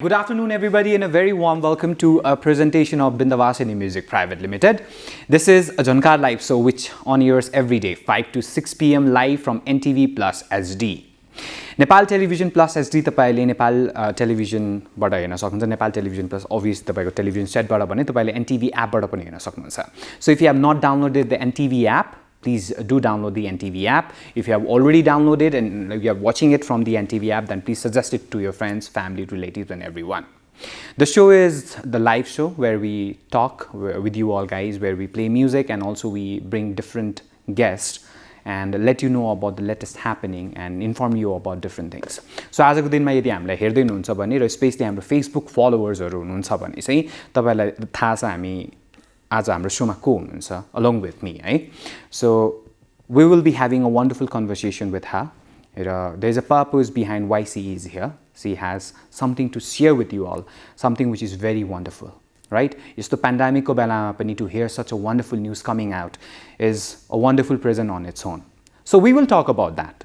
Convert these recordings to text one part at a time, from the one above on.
Good afternoon, everybody, and a very warm welcome to a presentation of Bindabasini Music Pvt Limited. This is a Jhankar live show which on airs every day, 5 to 6 p.m. live from NTV Plus SD. Nepal Television Plus SD तपाईले नेपाल टेलिभिजनबाट हेर्न सक्नुहुन्छ. Nepal Television Plus obviously तपाईको television सेटबाट भने तपाईले NTV एपबाट पनि हेर्न सक्नुहुन्छ. So if you have not downloaded the NTV app, please do download the NTV app. If you have already downloaded and you are watching it from the NTV app, then please suggest it to your friends, family, relatives and everyone. The show is the live show where we talk with you all guys, where we play music and also we bring different guests and let you know about the latest happening and inform you about different things. So आजको दिनमा यदि हामीलाई हेर्दै हुनुहुन्छ भने र specially हाम्रो Facebook फलोवर्सहरु हुनुहुन्छ भने चाहिँ तपाईलाई थाहा छ हामी आज हाम्रो शोमा को हुनुहुन्छ along with me, right? So we will be having a wonderful conversation with her. There's a purpose behind why she is here. She has something to share with you all, something which is very wonderful, right? Yesto pandemic ko belama pani to hear such a wonderful news coming out is a wonderful present on its own. So we will talk about that.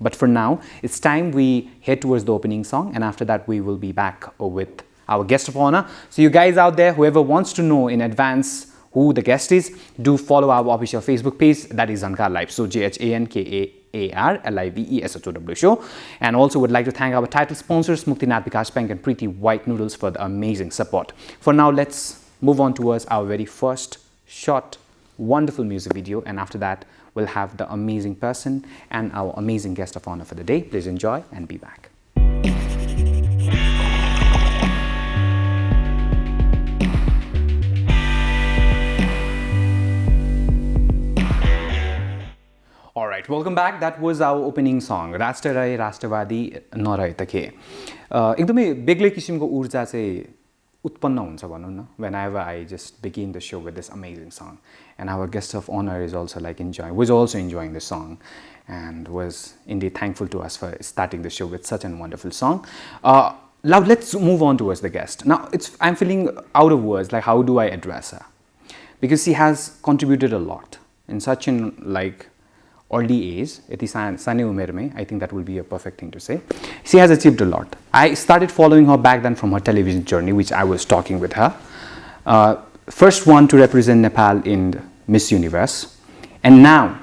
But for now, it's time we head towards the opening song, and after that we will be back with our guest of honor. So you guys out there, whoever wants to know in advance who the guest is, do follow our official Facebook page, that is Jhankar Live. So JHANKAARLIVESHOW show. And also would like to thank our title sponsors, Muktinath Vikas Bank and Preeti White Noodles for the amazing support. For now, let's move on towards our very first short, wonderful music video. And after that, we'll have the amazing person and our amazing guest of honor for the day. Please enjoy and be back. Alright, welcome back. That was our opening song. Rashtra Rahe Rashtravadi Narahe Take. एकदमै बेग्लै किसिमको ऊर्जा चाहिँ उत्पन्न हुन्छ भनौं न whenever I just begin the show with this amazing song. And our guest of honor is also was also enjoying the song and was indeed thankful to us for starting the show with such a wonderful song. Now let's move on towards the guest. Now I'm feeling out of words, like how do I address her? Because she has contributed a lot in such an early age, I think that will be a perfect thing to say. She has achieved a lot. I started following her back then from her television journey, which I was talking with her. First one to represent Nepal in Miss Universe. And now,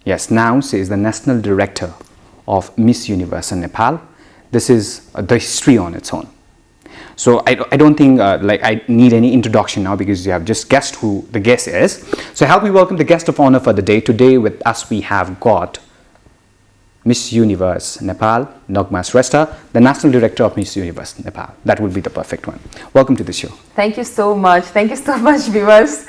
yes, now she is the National Director of Miss Universe in Nepal. This is the history on its own. So I don't think I need any introduction now because you have just guessed who the guest is. So help me welcome the guest of honor for the day. Today with us we have got Miss Universe Nepal, Nagma Shrestha, the National Director of Miss Universe Nepal. That would be the perfect one. Welcome to the show. Thank you so much. Thank you so much, Biwash.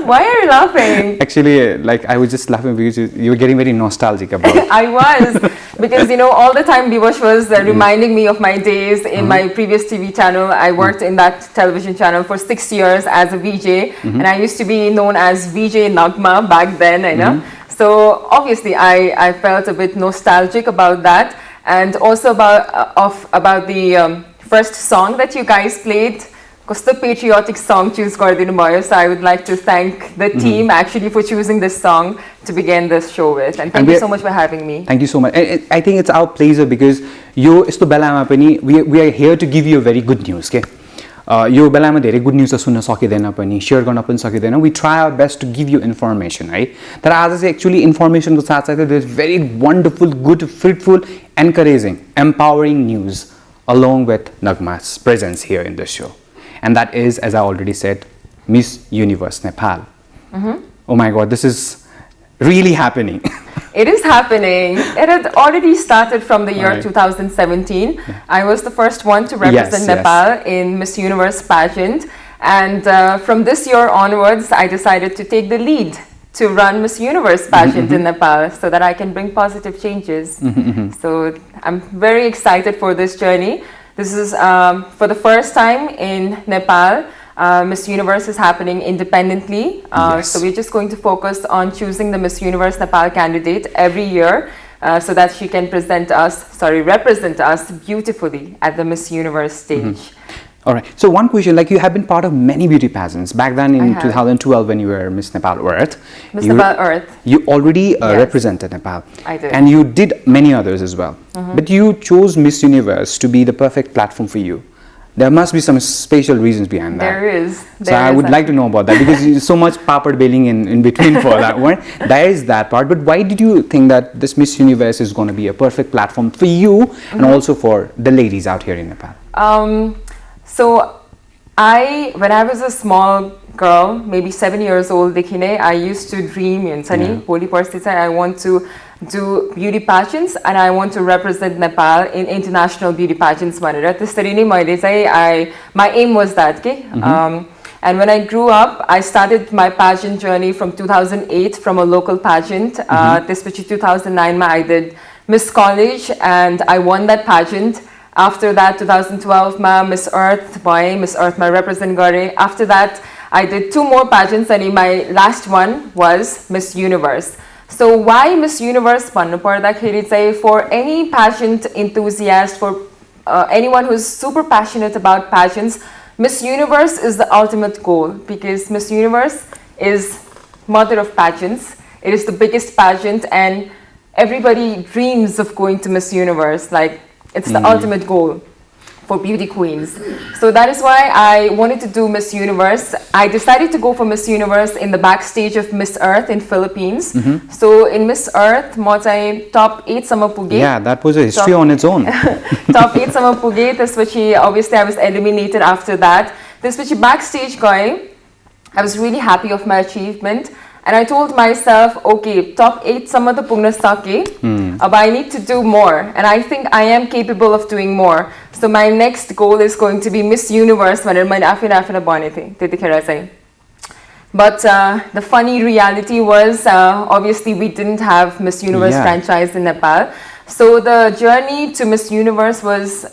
Why are you laughing? Actually, I was just laughing because you were getting very nostalgic about it. I was, because all the time Biwash was reminding me of my days in my previous TV channel. I worked in that television channel for 6 years as a VJ, and I used to be known as VJ Nagma back then, I know. So obviously I felt a bit nostalgic about that, and also about the first song that you guys played. Kosto patriotic song choose gardinu bhayo. So I would like to thank the team actually for choosing this song to begin this show with, and thank you so much for having me. Thank you so much. And I think it's our pleasure because we are here to give you a very good news. Okay? यो बेलामा धेरै good news सुन्न सकिदैन पनि share गर्न पनि सकिदैन. We try our best to give you information, right? तर आज चाहिँ actually इन्फर्मेसनको साथसाथै there is very wonderful, good, fruitful, encouraging, empowering news along with Nagma's presence here in the show. And that is, as I already said, Miss Universe Nepal. Oh my God, this is really happening. It is happening. It had already started from the year 2017. I was the first one to represent Nepal in Miss Universe pageant. And from this year onwards, I decided to take the lead to run Miss Universe pageant in Nepal so that I can bring positive changes. So I'm very excited for this journey. This is for the first time in Nepal. Miss Universe is happening independently. So we're just going to focus on choosing the Miss Universe Nepal candidate every year so that she can represent us beautifully at the Miss Universe stage. All right. So one question, like you have been part of many beauty pageants. Back then in 2012 when you were Miss Nepal Earth. Nepal Earth. You already represented Nepal. I did. And you did many others as well. But you chose Miss Universe to be the perfect platform for you. There must be some special reasons behind that. There is. So I would like to know about that because there's so much papad bailing in between for that one. There is that part. But why did you think that this Miss Universe is going to be a perfect platform for you and also for the ladies out here in Nepal? So when I was a small girl, maybe 7 years old, I used to dream in Sunny, I want to do beauty pageants and I want to represent Nepal in international beauty pageants. My aim was that. And when I grew up, I started my pageant journey from 2008 from a local pageant. This 2009 I did Miss College and I won that pageant. After that, 2012 Miss Earth, my represent gare. After that, I did 2 more pageants and my last one was Miss Universe. So why Miss Universe? For any pageant enthusiast, for anyone who's super passionate about pageants, Miss Universe is the ultimate goal because Miss Universe is mother of pageants. It is the biggest pageant and everybody dreams of going to Miss Universe. Like it's the ultimate goal for beauty queens. So that is why I wanted to do Miss Universe. I decided to go for Miss Universe in the backstage of Miss Earth in Philippines. So in Miss Earth, top 8 sama puge. Yeah, that was a history on its own. Top 8 sama puge. Obviously I was eliminated after that. Backstage going, I was really happy of my achievement. And I told myself, okay, top 8 sama to pugna sake. But I need to do more. And I think I am capable of doing more. So my next goal is going to be Miss Universe. But the funny reality was, obviously we didn't have Miss Universe franchise in Nepal. So the journey to Miss Universe was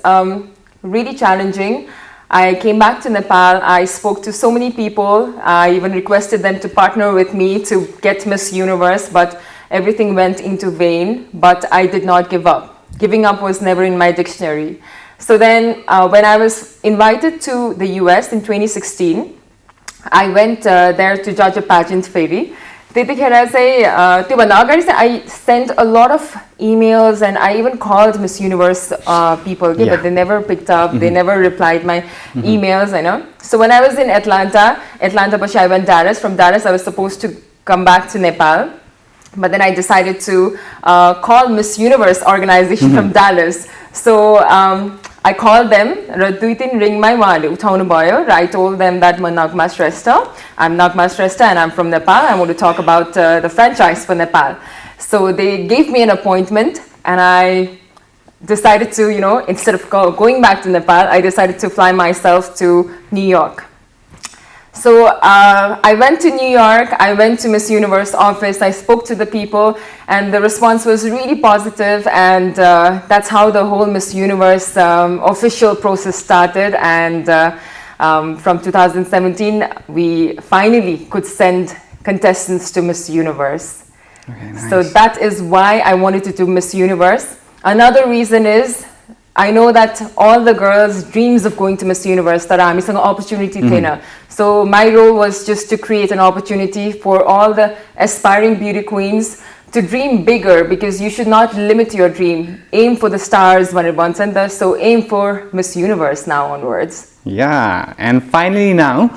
really challenging. I came back to Nepal, I spoke to so many people, I even requested them to partner with me to get Miss Universe, but everything went into vain, but I did not give up. Giving up was never in my dictionary. So then when I was invited to the US in 2016, I went there to judge a pageant ferry. I sent a lot of emails and I even called Miss Universe people, but they never picked up, they never replied my emails, So when I was in Atlanta, I went Dallas. From Dallas, I was supposed to come back to Nepal. But then I decided to call Miss Universe organization from Dallas. So I called them, I told them that I'm Nagma Shrestha. I'm Nagma Shrestha and I'm from Nepal. I want to talk about the franchise for Nepal. So they gave me an appointment and I decided to, instead of going back to Nepal, I decided to fly myself to New York. So I went to New York, I went to Miss Universe office, I spoke to the people and the response was really positive and that's how the whole Miss Universe official process started and from 2017 we finally could send contestants to Miss Universe. Okay, nice. So that is why I wanted to do Miss Universe. Another reason is I know that all the girls dreams of going to Miss Universe, an opportunity. So my role was just to create an opportunity for all the aspiring beauty queens to dream bigger because you should not limit your dream. Aim for the stars, so aim for Miss Universe now onwards. Yeah, and finally now,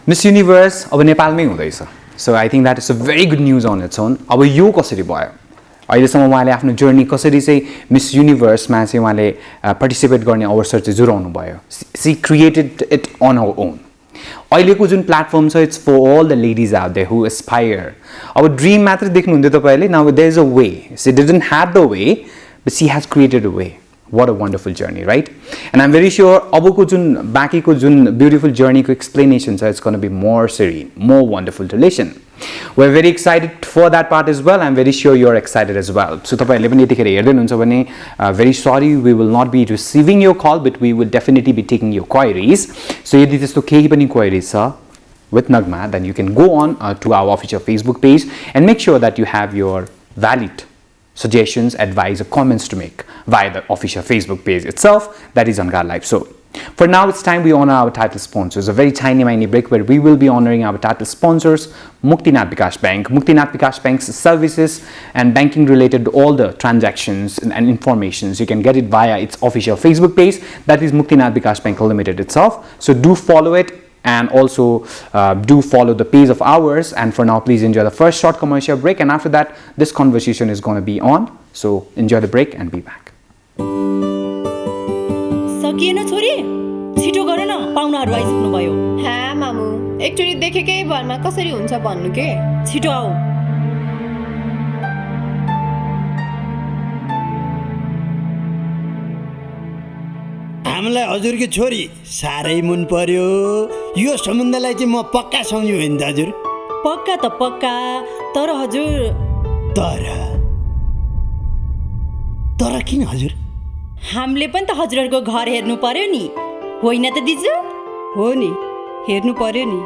Miss Universe of Nepal mein huँदैछ. So I think that is a very good news on its own. अब यो कसरी भयो? अहिलेसम्म उहाँले आफ्नो journey कसरी चाहिँ miss युनिभर्समा चाहिँ उहाँले पार्टिसिपेट गर्ने अवसर चाहिँ जुराउनु भयो. She created it on her own. अहिलेको जुन प्लेटफर्म छ it's for all the ladies out there who aspire. अब ड्रिम मात्र देख्नुहुन्थ्यो तपाईँले. Now there is a way. She didn't have the way but she has created a way. What a wonderful journey, right? And I'm very sure aboko jun baki ko jun beautiful journey ko explanation so it's going to be more serene, more wonderful to listen. We're very excited for that part as well. I'm very sure you're excited as well. So tapaihharule pani yatikera herदै हुनुहुन्छ भने very sorry we will not be receiving your call but we will definitely be taking your queries. So यदि त्यस्तो केही पनि queries छ with Nagma then you can go on to our official Facebook page and make sure that you have your valid suggestions, advice or comments to make via the official Facebook page itself, that is Jhankar Live. So For now, it's time we honor our title sponsors. A very tiny break where we will be honoring our title sponsors, Muktinath Bikash Bank. Muktinath Bikash Bank's services and banking related all the transactions and informations. You can get it via its official Facebook page. That is Muktinath Bikash Bank Limited itself. So do follow it. And also do follow the page of ours. And for now, please enjoy the first short commercial break. And after that, this conversation is going to be on. So enjoy the break and be back. सकिएन छोरी छिटो गर न पाहुनाहरु आइसक्नु भयो हा मामु एकचोटी देखेकै भरमा कसरी हुन्छ भन्नु के छिटो आऊ हामीलाई हजुरकी छोरी सारै मन पर्यो यो सम्बन्धलाई चाहिँ म पक्का सम्झ्छु नि त हजुर पक्का त पक्का तर हजुर तर किन हजुर हामीले पनि त हजुरहरुको घर हेर्नु पर्यो नि होइन त दिजु हो नि हेर्नु पर्यो नि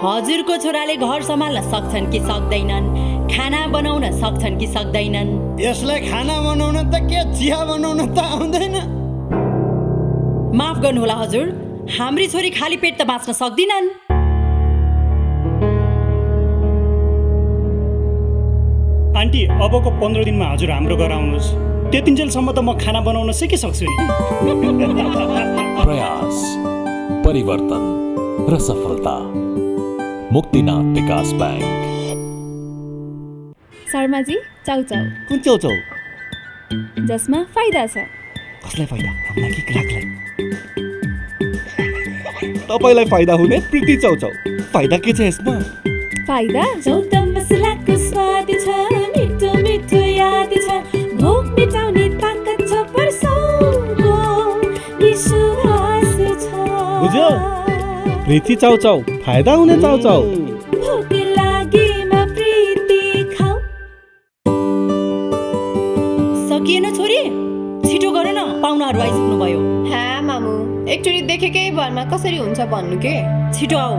हजुरको छोराले घर सम्हाल्न सक्छन् कि सक्दैनन् खाना बनाउन सक्छन् कि सक्दैनन् यसलाई खाना बनाउन त के चिया बनाउन त आउँदैन माफ गर्नुहोला हजुर हाम्री छोरी खाली पेट त बाँच्न सक्दिनन् आन्टी अबको 15 दिनमा हजुर हाम्रो घर आउनुस् त्यतिन्जेलसम्म त म खाना बनाउन सिकिसक्छु नि प्रयास परिवर्तन र सफलता मुक्तिनाथ विकास बैंक शर्माजी चाउचाउ कुन चाउचाउ जसमा फाइदा छ कसलाई फाइदा हामीलाई कि ग्राहकलाई तपाईलाई फाइदा हुने प्रीति चाउचाउ फाइदा के छ यसमा फाइदा चौता मसलाको स्वाद छ मिठो मिठो याद छ भोक मिटाउने ताकत छ परसौको विश्वास छ बुझ्यो प्रीति चाउचाउ फाइदा हुने चाउचाउ भोक लागेमा प्रीति खाऊ सकिएन छोरी छिटो गर न पाहुनाहरु आइसक्नु भयो हा मामु एकचोटी देखेकै भरमा कसरी हुन्छ भन्नु के छिटो आऊ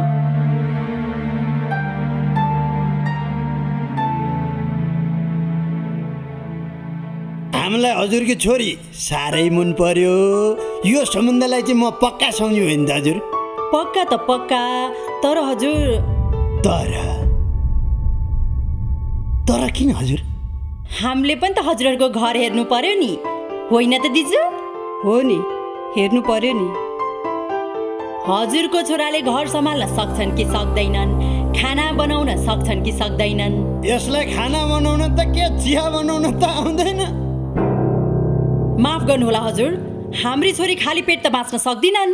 हामीलाई हजुरकी छोरी सारै मन पर्यो यो सम्बन्धलाई चाहिँ म पक्का सम्झ्छु नि त हजुर पक्का त पक्का तर हजुर तर किन हजुर हामीले पनि त हजुरहरुको घर हेर्नु पर्यो नि होइन त दिजु हो नि हेर्नु पर्यो नि हजुरको छोराले घर सम्हाल्न सक्छन् कि सक्दैनन् खाना बनाउन सक्छन् कि सक्दैनन् यसलाई खाना बनाउन त के चिया बनाउन त आउँदैन माफ गर्नुहोला हजुर हाम्री छोरी खाली पेट त बाँच्न सक्दिनन्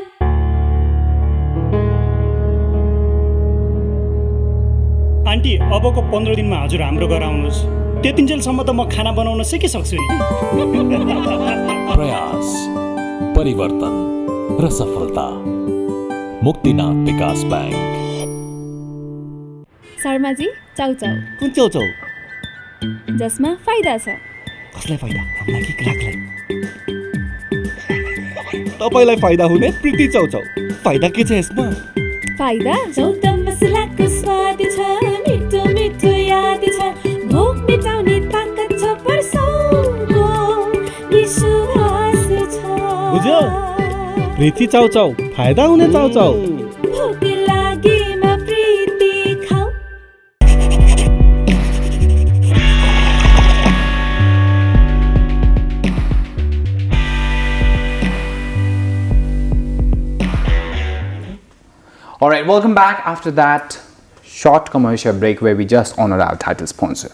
आन्टी अबको 15 दिनमा हजुर हाम्रो घर आउनुस् त्यतिन्जेलसम्म त म खाना बनाउन सिकिसक्छु नि प्रयास परिवर्तन र सफलता मुक्तिनाथ विकास बैंक शर्माजी चाउचाउ कुन चाउचाउ जसमा फाइदा छ कसलाई फाइदा हामीलाई कि ग्राहकलाई तपाईलाई फाइदा हुने प्रीति चाउचाउ फाइदा के छ यसमा फाइदा चौता मसलाको स्वाद छ मिठो मिठो याद छ भोक मिटाउने ताकत छ परसौको विश्वास छ बुझ्यो प्रीति चाउचाउ फाइदा हुने चाउचाउ भोक लागेमा प्रीति खाऊ Alright, welcome back after that short commercial break where we just honored our title sponsor,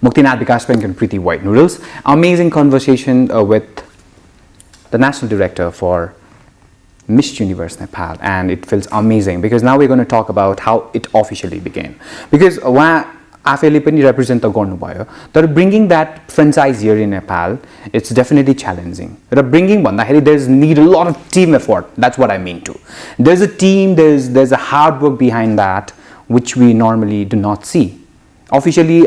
Muktinath Bikash Bank and Preeti White Noodles. Amazing conversation with the National Director for Miss Universe Nepal, and it feels amazing because now we're going to talk about how it officially began. Because आफैले पनि represent त गर्नुभयो तर bringing that franchise here in Nepal, it's definitely challenging. Raw bringing भन्दाखेरि there's need a lot of team effort. That's what I mean too. There's a team, there's a hard work behind that which we normally do not see. Officially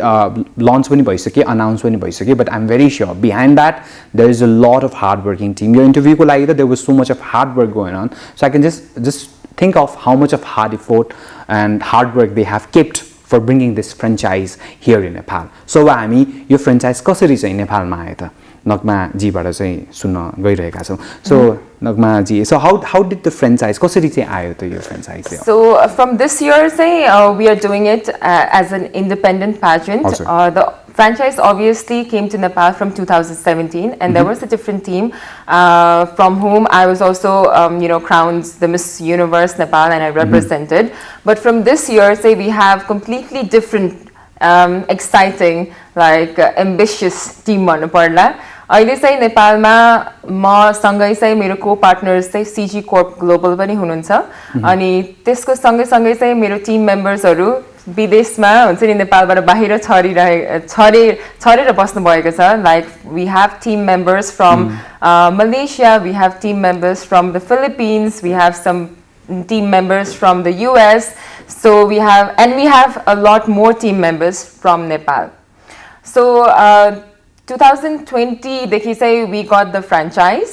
launch पनि भइसक्यो, announce पनि भइसक्यो, but I'm very sure behind that there is a lot of hard working team. Your interview को लागि त there was so much of hard work going on. So I can just think of how much of hard effort and hard work they have kept for bringing this franchise here in Nepal. So हामी यो franchise कसरी चाहिँ नेपालमा आयो त नगमा जीबाट चाहिँ सुन्न गइरहेका छौँ so Nagma ji so how did the franchise कसरी चाहिँ आयो त यो फ्रेन्चाइज चाहिँ So from this year say we are doing it as an independent pageant. The franchise obviously came to Nepal from 2017 and there was a different team from whom I was also crowned the Miss Universe Nepal and I represented. But from this year say we have completely different exciting like ambitious team भन्नु पर्ला अहिले चाहिँ नेपालमा म सँगै चाहिँ मेरो को पार्टनर्स चाहिँ सीजी कोर्प ग्लोबल पनि हुनुहुन्छ अनि त्यसको सँगै सँगै चाहिँ मेरो टिम मेम्बर्सहरू विदेशमा हुन्छ नि नेपालबाट बाहिर छरेर बस्नु भएको छ like we have team members from Malaysia we have team members from the Philippines we have some team members from the US so we have a lot more team members from Nepal so 2020 dekhi say we got the franchise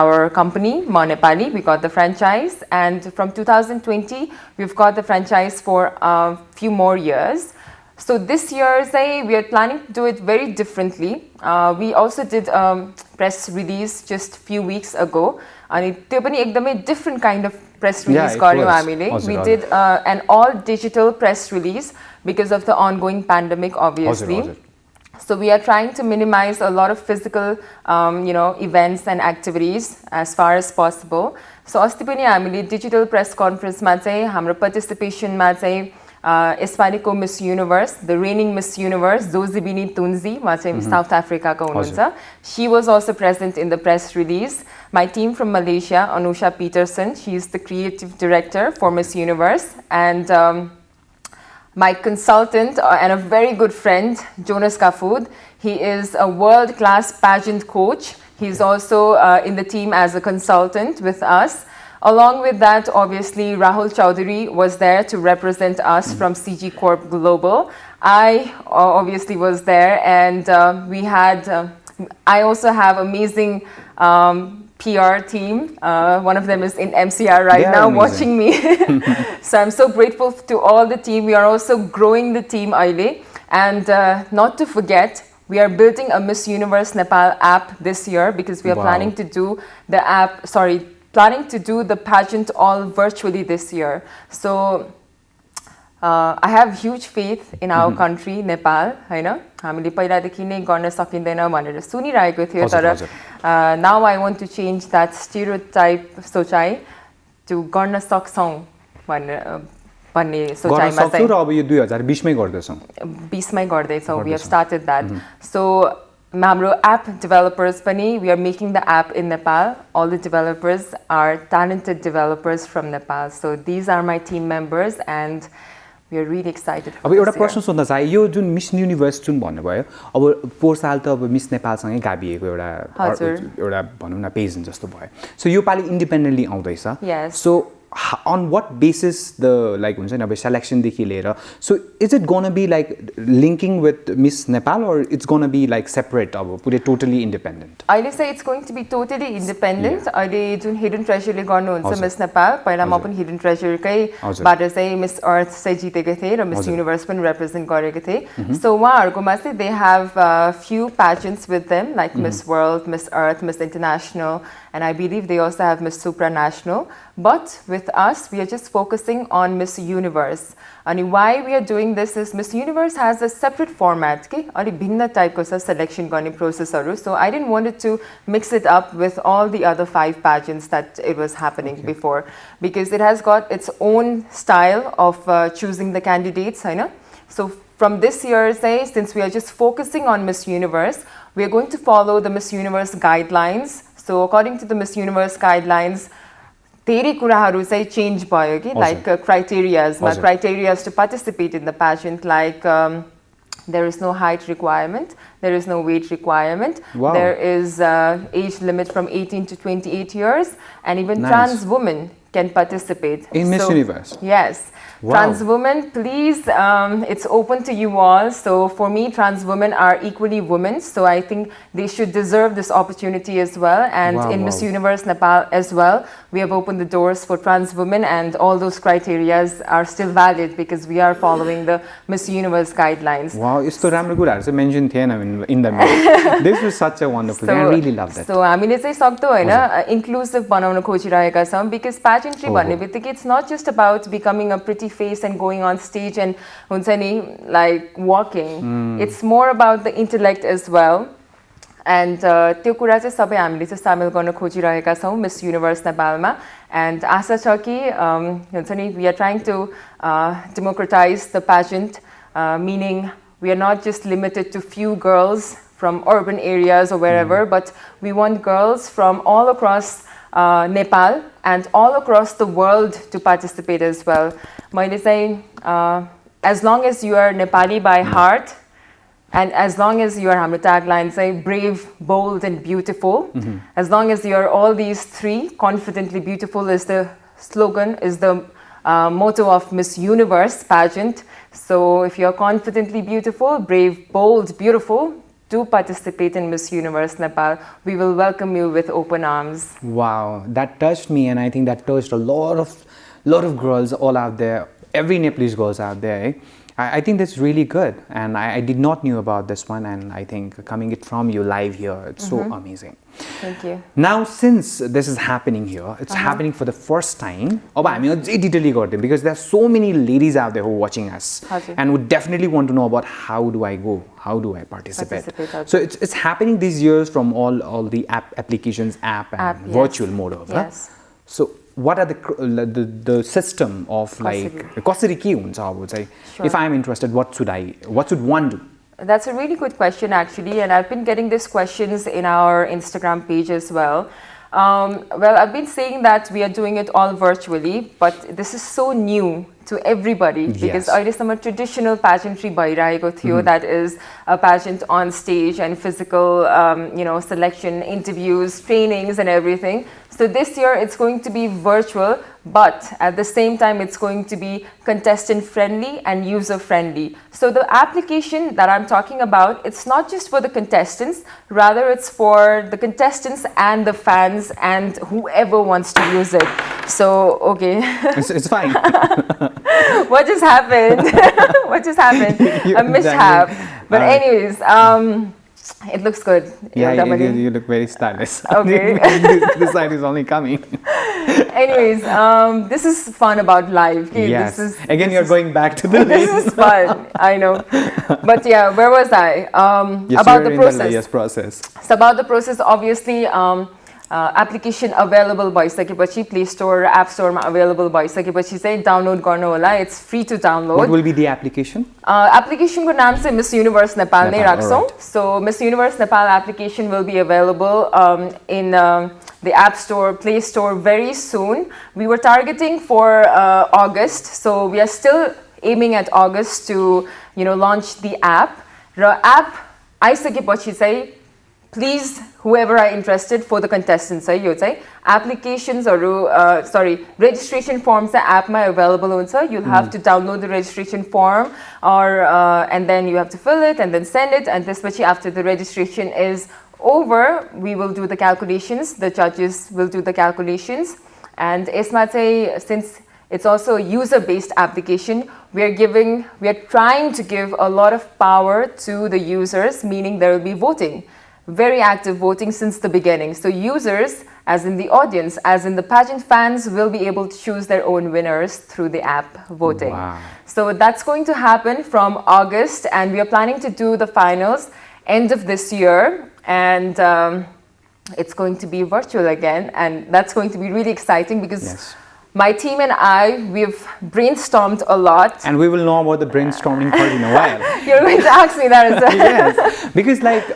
our company Ma Nepali we got the franchise and from 2020 we've got the franchise for a few more years so this year say we are planning to do it very differently we also did a press release just few weeks ago and त्यो पनि एकदमै different kind of press release गर्यो हामीले we did an all digital press release because of the ongoing pandemic obviously so we are trying to minimize a lot of physical events and activities as far as possible so अस्ति पनि हामीले digital press conference मा चाहिँ हाम्रो participation मा चाहिँ यसपालिको Miss Universe the reigning Miss Universe Zozibini Tunzi मा चाहिँ South Africa को हुनुहुन्छ she was also present in the press release my team from Malaysia Anusha Peterson she is the creative director for Miss Universe and my consultant and a very good friend Jonas Kafud he is a world class pageant coach he's also in the team as a consultant with us along with that obviously Rahul Chaudhary was there to represent us from CG Corp Global I obviously was there and we had I also have amazing PR team one of them is in MCR right now watching me so I'm so grateful to all the team we are also growing the team aile and not to forget we are building a Miss Universe Nepal app this year because we are planning to do the planning to do the pageant all virtually this year so I have huge faith in our country Nepal हैन हामीले पहिलादेखि नै गर्न सकिँदैन भनेर सुनिरहेको थियो तर now I want to change that stereotype सोचाइ to गर्न सक्छौं भन्ने सोचाइमा चाहिँ र अब यो 2020 मै गर्दैछौं 20 मै गर्दैछौं we have started that so हाम्रो app developers pani we are making the app in Nepal all the developers are talented developers from Nepal so these are my team members and we are really excited अब एउटा प्रश्न सोध्न चाहे यो जुन miss universe जुन भन्नुभयो अब पोहोर साल त अब मिस नेपाल सँगै गाभिएको एउटा भनौं न पेज जस्तो भयो सो यो पाली इन्डिपेन्डेन्टली आउँदैछ सो on what basis the like हुन्छ नि अब selection देखि लिएर so is it going to be like linking with Miss Nepal or it's going to be like separate अब पुरै totally independent I say it's going to be totally independent अहिले जुन hidden treasure ले गर्नुहुन्छ Miss Nepal पहिला म पनि hidden treasure कै बाट चाहिँ Miss Earth चाहिँ जितेको थिए र Miss Universe पनि represent गरेको थिए so उहाँहरुकोमा चाहिँ they have few pageants with them like Miss World Miss Earth Miss International and I believe they also have Miss Supranational but with us we are just focusing on Miss Universe and why we are doing this is Miss Universe has a separate format के अलि भिन्न टाइपको छ selection गर्ने processहरु so I didn't want it to mix it up with all the other 5 pageants that it was happening before because it has got its own style of choosing the candidates Hahn so from this year say since we are just focusing on Miss Universe we are going to follow the Miss Universe guidelines so according to the Miss Universe guidelines धेरै कुराहरु चाहिँ change भयो कि like criteria to participate in the pageant like there is no height requirement there is no weight requirement there is age limit from 18 to 28 years and even trans women can participate. In Miss Universe? Yes. Wow. Trans women, please, it's open to you all. So for me, trans women are equally women. So I think they should deserve this opportunity as well. And in Miss Universe Nepal as well, we have opened the doors for trans women, and all those criteria are still valid because we are following the Miss Universe guidelines. Wow, it's so राम्रो कुराहरु चाहिँ mention थिएन in the movie. This was such a wonderful thing. I really love that. So हामीले चाहिँ सक्दो हैन inclusive बनाउन खोजिरहेका छौं because pageantry भन्ने बित्तिकै it's not just about becoming a pretty face and going on stage and हुन्छ नि like walking. It's more about the intellect as well. And त्यो कुरा चाहिँ सबै हामीले चाहिँ सामेल गर्न खोजिरहेका छौं Miss Universe नेपालमा. And आशा छ कि हुन्छ नि we are trying to democratize the pageant, meaning we are not just limited to few girls from urban areas or wherever, but we want girls from all across Nepal and all across the world to participate as well. मैले चाहिँ as long as you are Nepali by heart, and as long as you are हाम्रो tagline say brave, bold and beautiful, as long as you are all these three, confidently beautiful is the slogan, is the motto of Miss Universe pageant. So if you are confidently beautiful, brave, bold, beautiful, do participate in Miss Universe Nepal. We will welcome you with open arms. Wow, that touched me, and I think that touched a lot of girls all out there, every Nepalese girls out there. Eh? I think that's really good, and I did not knew about this one, and I think coming it from you live here, it's so amazing. Thank you. Now, since this is happening here, it's happening for the first time. Because there are so many ladies out there who are watching us and would definitely want to know about how do I go, how do I participate. So it's happening these years from all the applications, app and virtual mode of that. Yes. So what are the system of like कसरी के हुन्छ अब चाहिँ if I am interested, what should one do? That's a really good question actually, and I've been getting these questions in our Instagram page as well. Well, I've been saying that we are doing it all virtually, but this is so new to everybody because अहिलेसम्म traditional pageantry भइरहेको थियो, that is a pageant on stage and physical selection, interviews, trainings and everything. So this year it's going to be virtual, but at the same time it's going to be contestant friendly and user friendly. So the application that I'm talking about, it's not just for the contestants, rather it's for the contestants and the fans and whoever wants to use it. So, okay. It's fine. What just happened? What just happened? A mishap. But anyways, it looks good. Yeah, you look very stylish. Okay. This side is only coming. Anyways, this is fun about live. Okay? Yes. Again, you're going back to the This is fun. I know. But yeah, where was I? About the process. Process. So about the process, obviously, application available भइसकेपछि Play Store, App Store मा available भइसकेपछि चाहिँ download गर्नु होला. It's free to download. What will be the application? Application को नाम चाहिँ Miss Universe Nepal नै राख्छौं. So Miss Universe Nepal application will be available in the App Store, Play Store very soon. We were targeting for August, so we are still aiming at August to launch the app. Raw app आइसकेपछि चाहिँ please, whoever are interested for the contestants, यो चाहिँ registration forms the app मा available हुन्छ. You'll have to download the registration form and then you have to fill it and then send it, and त्यसपछि after the registration is over, we will do the calculations. The judges will do the calculations, and यसमा चाहिँ since it's also a user-based application, we are trying to give a lot of power to the users, meaning there will be voting. Very active voting since the beginning. So users, as in the audience, as in the pageant fans, will be able to choose their own winners through the app voting. Wow. So that's going to happen from August, and we are planning to do the finals end of this year, and it's going to be virtual again, and that's going to be really exciting because my team and I, we've brainstormed a lot. And we will know about the brainstorming part in a while. You're going to ask me that as well. Yes, because like,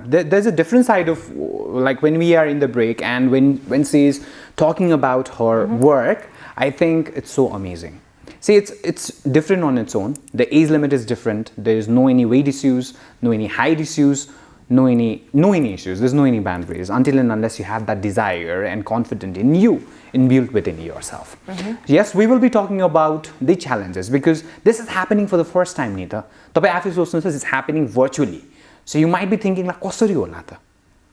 there's a different side of like when we are in the break and when she is talking about her work, I think it's so amazing. See, it's different on its own. The age limit is different. There is no any weight issues, no any height issues. no any issues. There's no any boundaries until and unless you have that desire and confidence in you, inbuilt within yourself. Yes, we will be talking about the challenges because this is happening for the first time, Nita. It's happening virtually. So you might be thinking, like, कसरी होला त?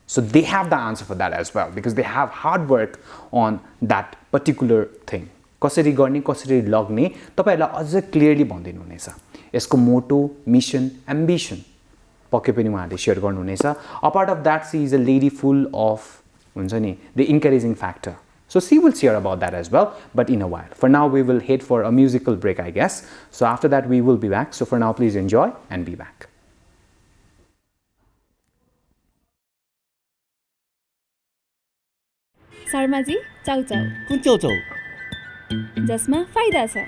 So they have the answer for that as well because they have hard work on that particular thing. कसरी गर्ने, कसरी लग्ने, तपाईहरुलाई अझ clearly भन्दिनु हुनेछ. यसको मोटो, मिशन, एम्बिसन पक्कै पनि उहाँले शेयर गर्नुहुनेछ. Apart of that, she is a lady full of हुन्छ नि the encouraging factor. So she will share about that as well, but in a while. For now, we will head for a musical break, I guess. So after that, we will be back. So for now, please enjoy and be back. Sharmaji, chow chow. कुन चाउचाउ? जसमा फाइदा छ.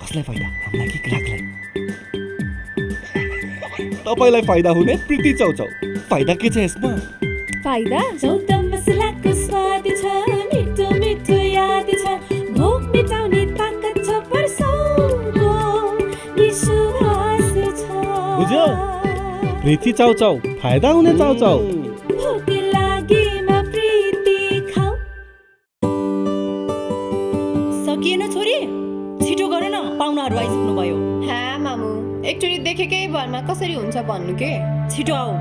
कसलाई फाइदा? हामीलाई कि ग्राहकलाई? तपाईलाई फाइदा हुने प्रीति चाउचाउ. फाइदा के छ यसमा? फाइदा जौतम मसलाको स्वाद छ, मिठो मिठो याद छ, भोक मिटाउने ताकत छ, परसौको विश्वास छ. बुझ्यो? प्रीति चाउचाउ, फाइदा हुने चाउचाउ. भोक लागेमा प्रीति खाऊ. सकिएन छोरी, छिटो गर न, पाहुनाहरु आइसक्नु भयो. हा मामु, एकचोटी देखेकै भरमा कसरी हुन्छ भन्नु के? छिटो आऊ.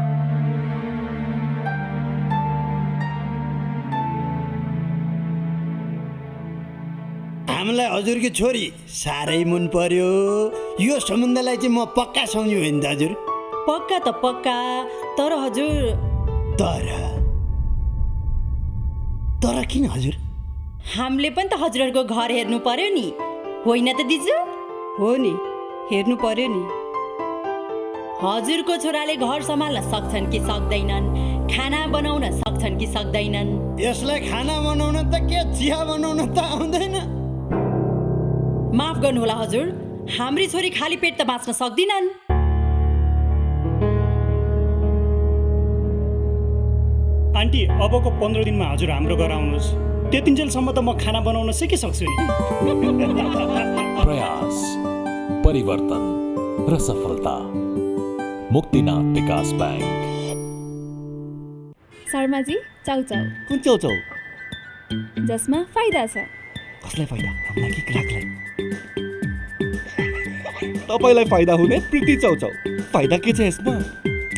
हामीलाई हजुरकी छोरी साह्रै मन पर्यो. यो सम्बन्धलाई चाहिँ म पक्का सम्झ्छु नि त हजुर. पक्का त पक्का, तर हजुर तर किन हजुर? हामीले पनि त हजुरहरुको घर हेर्नु पर्यो नि, होइन त दिजु? हो नि, हेर्नु पर्यो नि. हजुरको छोराले घर सम्हाल्न सक्छन् कि सक्दैनन्, खाना बनाउन सक्छन् कि सक्दैनन्? यसलाई खाना बनाउन त के चिया बनाउन त आउँदैन. माफ गर्नुहोला हजुर, हाम्री छोरी खाली पेट त बाँच्न सक्दिनन्. आन्टी, अबको 15 दिनमा हजुर हाम्रो घर आउनुहोस्. त्यतिन्जेलसम्म त म खाना बनाउन सिकिसक्छु नि. प्रयास, परिवर्तन र सफलता. मुक्तिनाथ विकास बैंक. शर्माजी, चाउचाउ. कुन चाउचाउ? जसमा फाइदा छ. कसलाई फाइदा? हामीलाई कि ग्राहकलाई? तपाईलाई फाइदा हुने प्रीति चाउचाउ. फाइदा के छ यसमा?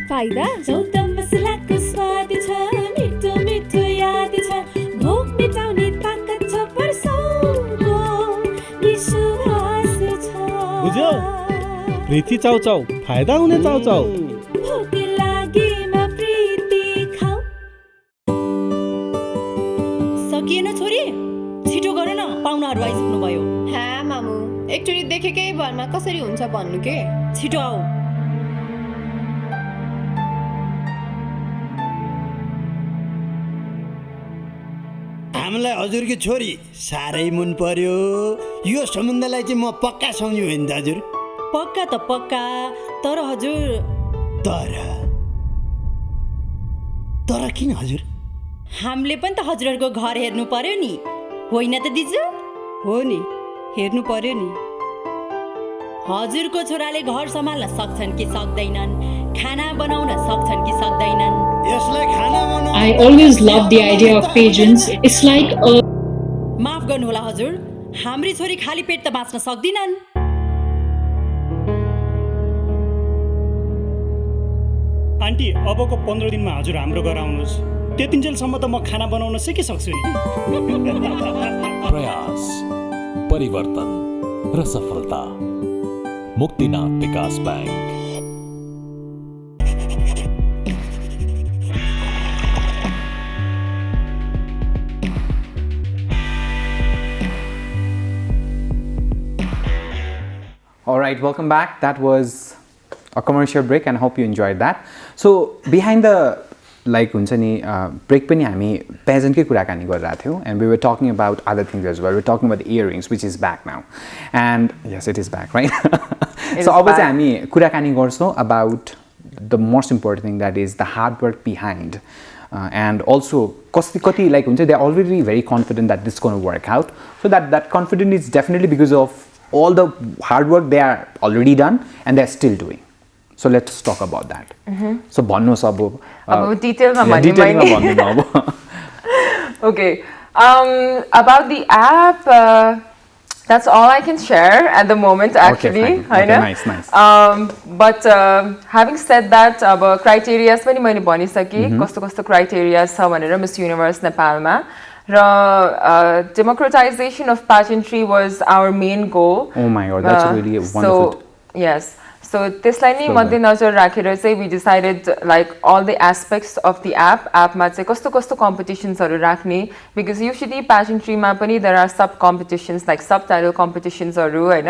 फाइदा जौतम मसलाको स्वाद छ, मिठो मिठो याद छ, भोक मिटाउने ताकत छ, परसौको विश्वास छ. बुझ्यो? प्रीति चाउचाउ, फाइदा हुने चाउचाउ. भोक लागेमा प्रीति खाऊ. सकिएन छोरी, छिटो गर न, पाहुनाहरु आइसक्नु भयो. हा मामु, एकचोटी देखेकै भरमा कसरी हुन्छ भन्नु के? छिटो आऊ. हामीलाई हजुरकी छोरी साह्रै मन पर्यो. यो सम्बन्धलाई चाहिँ म पक्का सम्झ्छु नि त हजुर. पक्का त पक्का, तर हजुर तर किन हजुर? हामीले पनि त हजुरहरुको घर हेर्नु पर्यो नि, होइन त दिजु? हो नि, हेर्नु पर्यो नि. हजुरको छोराले घर सम्हाल्न सक्छन् कि सक्दैनन्, खाना बनाउन सक्छन् कि सक्दैनन्? यसलाई खाना बनाउन I always love the idea of pageants. It's like a माफ गर्नुहोला हजुर, हाम्री छोरी खाली पेट त बाँच्न सक्दिनन्. आन्टी, अबको 15 दिनमा हजुर हाम्रो घर आउनुहोस्. त्यतिन्जेलसम्म त म खाना बनाउन सिकिसक्छु नि. प्रयास, परिवर्तन र सफलता. मुक्तिनाथ विकास bank. Alright, welcome back. That was a commercial break and I hope you enjoyed that. So behind the हुन्छ नि break पनि हामी पेजेन्टकै कुराकानी गरिरहेको थियौँ and we were talking about other things as well. We were talking about the earrings, which is back now. And yes, it is back, right? So अब चाहिँ हामी कुराकानी गर्छौँ about the most important thing, that is the hard work behind. And also कति like हुन्छ, they are already very confident that this is going to work out. So that confidence is definitely because of all the hard work they are already done and they are still doing. So let's talk about that. So भन्नुहोस् अब डिटेलमा भन्ने अब Okay. About the app, that's all I can share at the moment, actually. Okay, nice. But having said that, criteria पनि मैले भनिसके कस्तो criteria छ भनेर Miss Universe नेपालमा र democratization of pageantry was our main goal. Oh my god, that's really a wonderful. So yes. So त्यसलाई नै मध्यनजर राखेर चाहिँ we decided like all the aspects of the app-मा चाहिँ कस्तो competitions-हरु राख्ने, because usually pageantry-मा पनि there are sub competitions like subtitle competitions-हरु हैन,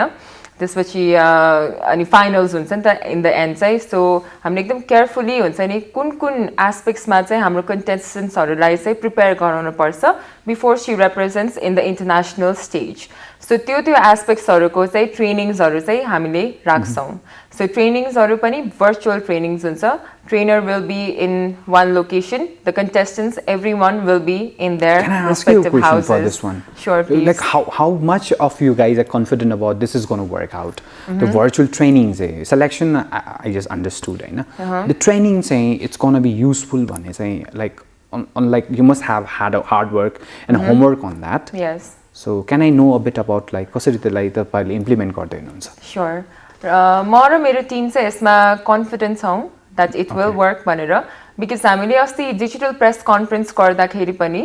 त्यसपछि अनि finals हुन्छ नि त in the end चाहिँ. So हामीले एकदम carefully हुन्छ नि कुन aspects-मा चाहिँ हाम्रो contestants-हरुलाई चाहिँ prepare गराउनु पर्छ before she represents in the international stage. So त्यो aspects-हरुको चाहिँ trainings-हरु चाहिँ हामीले राख्छौं. So trainings-हरु पनि virtual trainings हुन्छ. Trainer will be in one location. The contestants, everyone will be in their respective houses. Can I ask you a question for this one? Sure, please. Like how much of you guys are confident about this is going to work out? The virtual trainings, selection, I just understood. The training, it's going to be useful. Like you must have had a hard work and homework on that. Yes. So can I know a bit about like कसरी त्यसलाई तपाईले implement गर्दै हुनुहुन्छ? Sure. म र मेरो Tim चाहिँ यसमा confident छौं that it will work भनेर, because हामीले अस्ति डिजिटल प्रेस कन्फरेन्स गर्दाखेरि पनि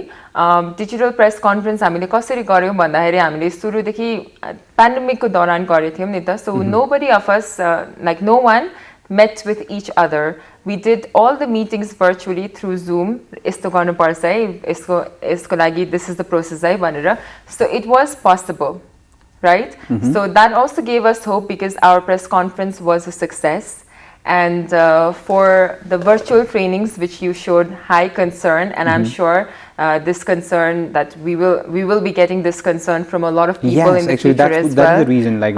डिजिटल प्रेस कन्फरेन्स हामीले कसरी गर्यौं भन्दाखेरि हामीले सुरुदेखि पेन्डेमिकको दौरान गरेको थियौं नि त. So nobody of us like no one met with each other. We did all the meetings virtually through Zoom. यस्तो गर्नुपर्छ है, यसको लागि this is the process है भनेर. So it was possible, right? So that also gave us hope because our press conference was a success. And for the virtual trainings which you showed high concern, and I'm sure this concern that we will be getting this concern from a lot of people in the future as well. That's the reason, like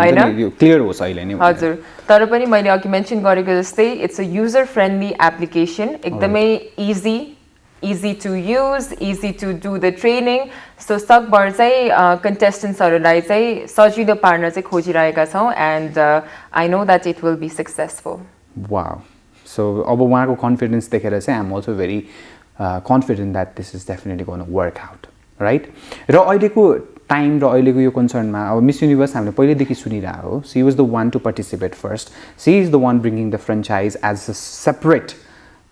clear was अहिले हजुर, तर पनि मैले अघि mention गरेको जस्तै it's a user friendly application, एकदमै easy to use, easy to do the training. So सकभर चाहिँ contestants-हरुलाई चाहिँ सजिलो पार्न चाहिँ खोजिरहेका छौं, and I know that it will be successful. Wow. So अब उहाँको confidence देखेर चाहिँ I'm also very confident that this is definitely going to work out, right? र अहिलेको टाइम र अहिलेको यो कन्सर्नमा अब मिस युनिभर्स हामीले पहिलेदेखि सुनिरहेको हो. She was the one to participate first. She is the one bringing the franchise as a separate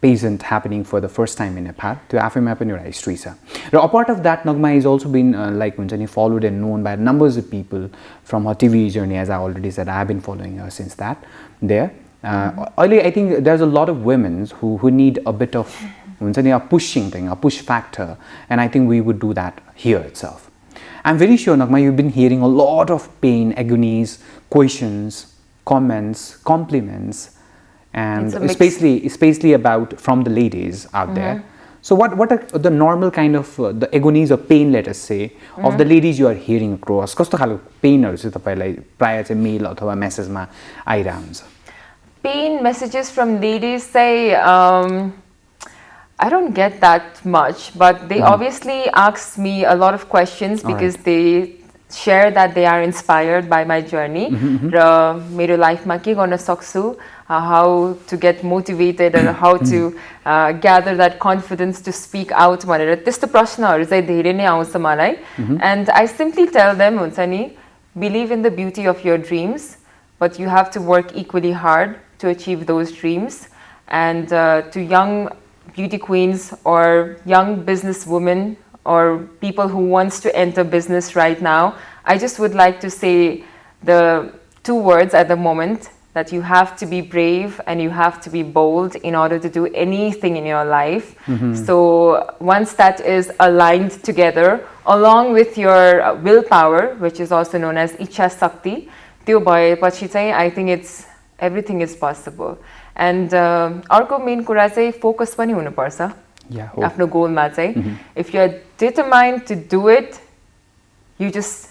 pageant happening for the first time in Nepal. त्यो आफैमा पनि एउटा हिस्ट्री छ. र apart of that, Nagma has also been like हुन्छ नि followed and known by numbers of people from her TV journey. As I already said, I have been following her since that there. I think there's a lot of women who need a bit of a pushing thing, a push factor, and I think we would do that here itself. I'm very sure, Nagma, you've been hearing a lot of pain, agonies, questions, comments, compliments, and especially about from the ladies out there. So what are the normal kind of the agonies or pain, let us say, of the ladies you are hearing across? कस्तो खालको पेनहरु चाहिँ तपाईलाई प्राय चाहिँ mail अथवा मेसेजमा आइरा हुन्छ? Pain messages from ladies say I don't get that much, but they obviously ask me a lot of questions because they share that they are inspired by my journey. र मेरो लाइफमा के गर्न सक्छु, how to get motivated and how to gather that confidence to speak out भनेर त्यस्तो प्रश्नहरु चाहिँ धेरै नै आउँछ मलाई. And I simply tell them हुन्छ नि, believe in the beauty of your dreams, but you have to work equally hard to achieve those dreams. And to young beauty queens or young business women or people who wants to enter business right now, I just would like to say the two words at the moment, that you have to be brave and you have to be bold in order to do anything in your life. So once that is aligned together along with your willpower, which is also known as Icha Sakti, त्यो भएपछि चाहिँ I think everything is possible. And अर्को main कुरा चाहिँ focus पनि हुनुपर्छ आफ्नो गोलमा चाहिँ. If you are determined to do it, you just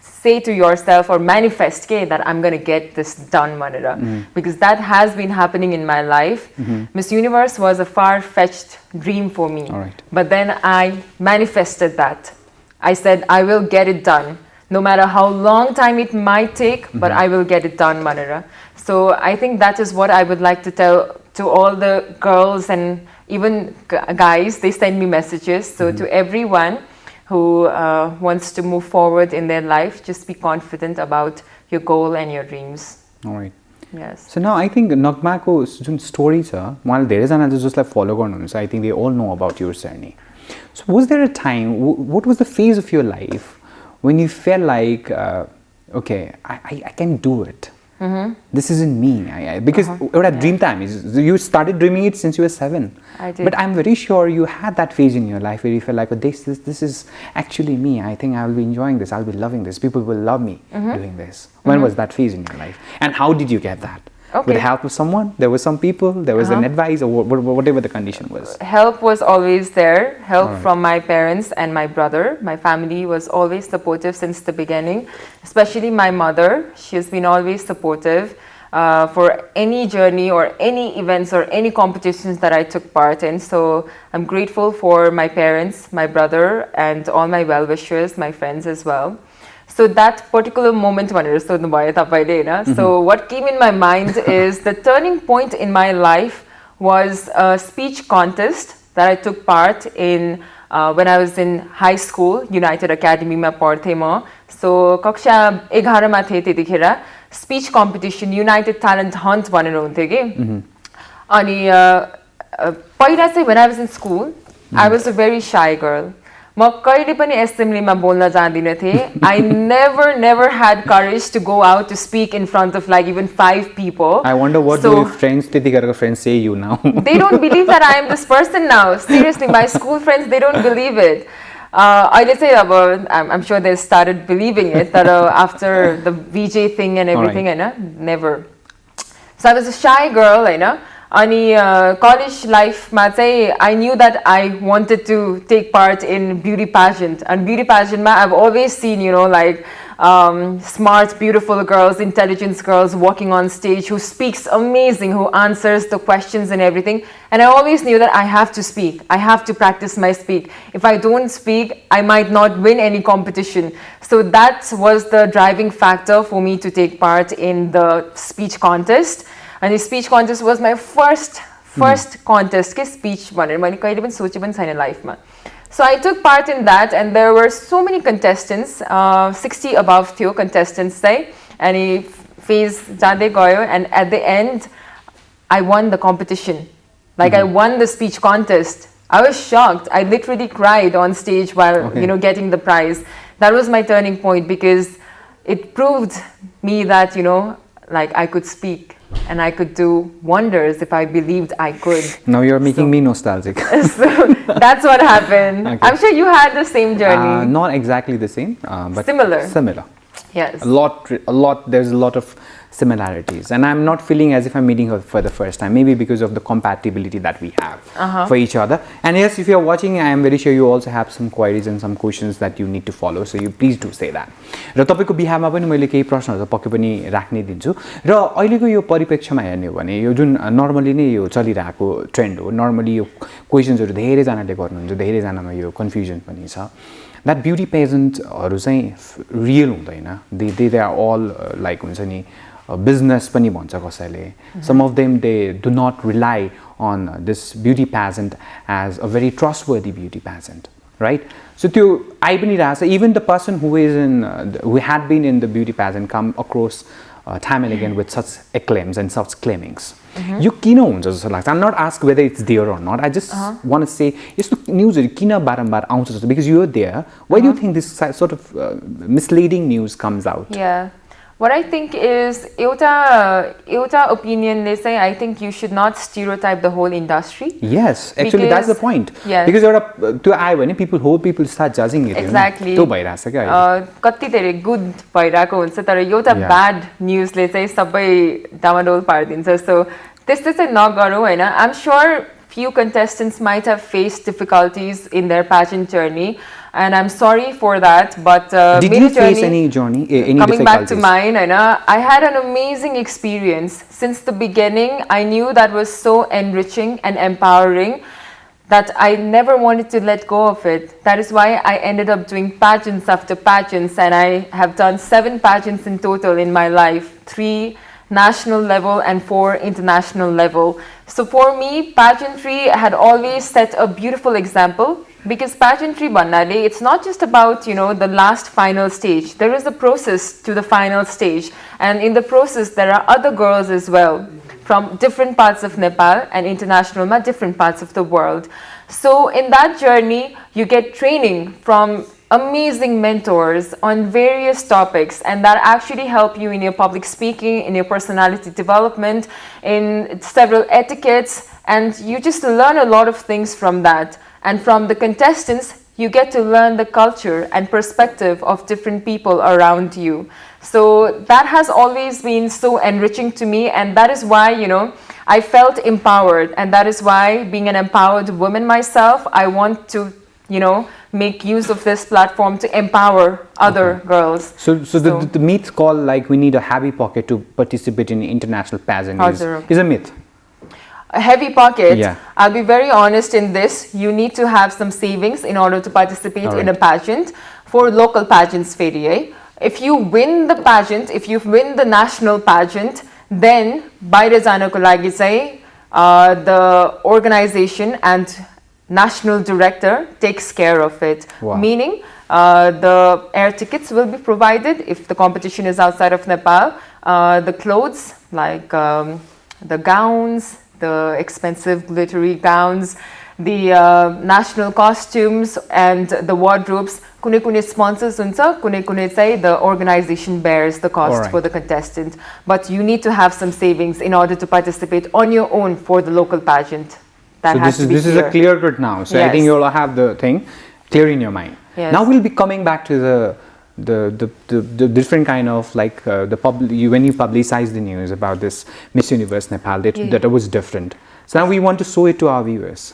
say to yourself or manifest that I'm going to get this done भनेर, because that has been happening in my life. Miss Universe was a far-fetched dream for me, but then I manifested that. I said I will get it done. no matter how long time it might take, but I will get it done, Manara. So I think that is what I would like to tell to all the girls and even guys. They send me messages. So to everyone who wants to move forward in their life, just be confident about your goal and your dreams. All right. Yes. So now I think Nagma ko jun story cha, while there is another just like follow गर्नुहुन्छ, I think they all know about your journey. So was there a time, what was the phase of your life when you felt like, okay, I can do it. This isn't me. Because your dream time is, you started dreaming it since you were 7. I did. But I'm very sure you had that phase in your life where you felt like, oh, this is actually me. I think I'll be enjoying this. I'll be loving this. People will love me doing this. When was that phase in your life? And how did you get that? Okay. With the help of someone? There were some people, there was an advice, or whatever the condition was. Help was always there. Help from my parents and my brother. My family was always supportive since the beginning. Especially my mother. She has been always supportive for any journey or any events or any competitions that I took part in. So I'm grateful for my parents, my brother, and all my well-wishers, my friends as well. So that particular moment, so what came in my mind is the turning point in my life was a speech contest that I took part in when I was in high school, United Academy ma padhe ma. So kaksha 11 ma the त्यतिखेर speech competition, United Talent Hunt भनेर हुन्थ्यो के. अनि पहिला चाहिँ when I was in school, I was a very shy girl. म कहिले पनि assemblyमा बोल्न जान्दिनँ थिएँ. I never had courage to go out to speak in front of like even 5 people. I wonder what do your friends, त्यतिखेरको friends say you now? They don't believe that I am this person now. Seriously, my school friends, they don't believe it. अहिले चाहिँ अब I'm sure they started believing it that after the VJ thing and everything, Hahn, never. So I was a shy girl, Hahn. Ani college life ma chai I knew that I wanted to take part in beauty pageant, and beauty pageant ma I've always seen, you know, like smart, beautiful girls, intelligent girls walking on stage who speaks amazing, who answers the questions and everything. And I always knew that I have to speak. I have to practice my speak. If I don't speak, I might not win any competition. So that was the driving factor for me to take part in the speech contest. And the speech contest was my first contest, speech भनेर मैले कहिले पनि सोचे पनि छैन लाइफमा. So I took part in that, and there were so many contestants, 60 above थियो contestants चाहिँ, अनि phase जाँदै गयो, and at the end I won the competition. Like I won the speech contest. I was shocked. I literally cried on stage while you know getting the prize. That was my turning point, because it proved me that, you know, like I could speak. And I could do wonders if I believed I could. Now you're making me nostalgic. So that's what happened. Okay. I'm sure you had the same journey. Not exactly the same, but similar. Similar. Yes. A lot. There's a lot of similarities, and I'm not feeling as if I'm meeting her for the first time. Maybe because of the compatibility that we have for each other. And yes, if you're watching, I am very sure you also have some queries and some questions that you need to follow. So you please do say that. र तपाईको बिहामा पनि मैले केही प्रश्नहरु पक्कै पनि राख्ने दिन्छु. र अहिलेको यो परिप्रेक्ष्यमा हेर्ने हो भने यो जुन नर्मली नै यो चलिरहेको ट्रेन्ड हो. नर्मली यो क्वेशन्सहरु धेरै जनाले गर्नुहुन्छ, धेरै जनामा यो कन्फ्युजन पनि छ. That beauty pageantहरु चाहिँ रियल हुँदैन. They are all like हुन्छ नि business पनि भन्छ कसैले. Some of them, they do not rely on this beauty pageant as a very trustworthy beauty pageant, right? So त्यो I पनि रहेछ, even the person who is in who had been in the beauty pageant come across time and again with such acclaims and such claimings. यो किन हुन्छ जस्तो लाग्छ? I'm not asking whether it's there or not. I just want to say यस्तो न्यूजहरु किन बारम्बार आउँछ जस्तो, because you're there. Why do you think this sort of misleading news comes out? Yeah. What I think is, एउटा opinion ले say, I think you should not stereotype the whole industry. Yes, actually that's the point. Yes. Because त्यो आयो भने people start judging it. Exactly. त्यो भइराछ के अहिले. कति धेरै good भइराको हुन्छ, तर एउटा bad news ले चाहिँ सबै डामाडोल पार्दिन्छ. So त्यस्तो चाहिँ नगरौँ हैन. I'm sure few contestants might have faced difficulties in their pageant journey, and I'm sorry for that, but did you face any journey, any coming back difficulties? to mine, I had an amazing experience. Since the beginning, I knew that was so enriching and empowering. that I never wanted to let go of it. That is why I ended up doing pageants after pageants, and I have done 7 pageants in total in my life, 3 national level and 4 international level. So for me, pageantry had always set a beautiful example, because pageantry bannale, it's not just about, the last final stage. There is a process to the final stage, and in the process there are other girls as well from different parts of Nepal and international, different parts of the world. So in that journey, you get training from amazing mentors on various topics, and that actually help you in your public speaking, in your personality development, in several etiquettes, and you just learn a lot of things from that. And from the contestants, you get to learn the culture and perspective of different people around you. So that has always been so enriching to me, and that is why, I felt empowered, and that is why, being an empowered woman myself, I want to, make use of this platform to empower other girls. So the myth called like we need a heavy pocket to participate in international pageant is a myth. A heavy pocket. Yeah. I'll be very honest in this. You need to have some savings in order to participate in a pageant. For local pageants, Ferie, if you win the pageant, if you win the national pageant, then baira janako लागि चाहिँ the organization and national director takes care of it. Wow. Meaning the air tickets will be provided if the competition is outside of Nepal. The clothes, like the gowns, the expensive glittery gowns, the national costumes and the wardrobes, kune sponsors huncha, kune चाहिँ the organization bears the cost for the contestant. But you need to have some savings in order to participate on your own for the local pageant. So this is a clear cut now. So I think you'll have the thing clear in your mind. Yes. Now we'll be coming back to the different kind of like when you publicize the news about this Miss Universe Nepal that was different. So now we want to show it to our viewers.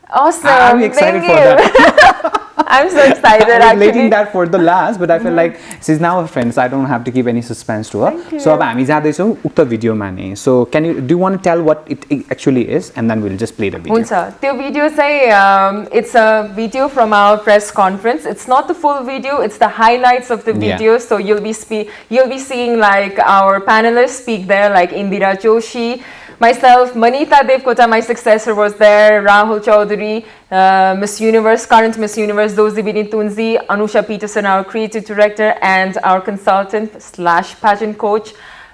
Awesome! I'm excited for that. I'm so excited. I was waiting that for the last, but I feel like she's now a friend, so I don't have to keep any suspense to her. So अब हामी जाँदैछौँ उक्त भिडियोमा नि. So do you want to tell what it actually is, and then we'll just play the video. हुन्छ. त्यो video चाहिँ it's a video from our press conference. It's not the full video, it's the highlights of the video. So you'll be seeing like our panelists speak there, like Indira Joshi, myself, Manita Devkota, my successor, was there, Rahul Chaudhary, Miss Universe, current Miss Universe, Dozy Binitunzi, Anusha Peterson, our creative director, and our consultant / pageant coach,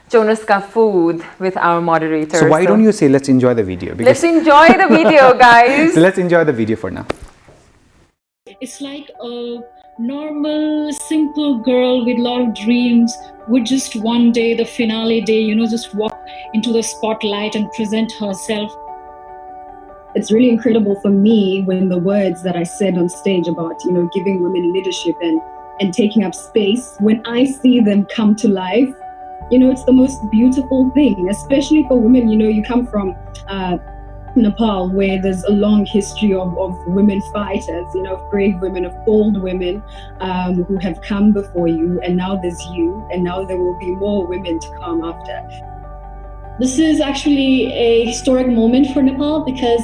Jonas Kafood, with our moderator. So why don't you say, let's enjoy the video? Let's enjoy the video, guys. So let's enjoy the video for now. It's like a normal, simple girl with a lot of dreams would just one day, the finale day, just walk into the spotlight and present herself. It's really incredible for me when the words that I said on stage about, giving women leadership and taking up space, when I see them come to life, it's the most beautiful thing, especially for women. You come from Nepal, where there's a long history of women fighters, of brave women, of bold women who have come before you, and now there's you, and now there will be more women to come after. This is actually a historic moment for Nepal because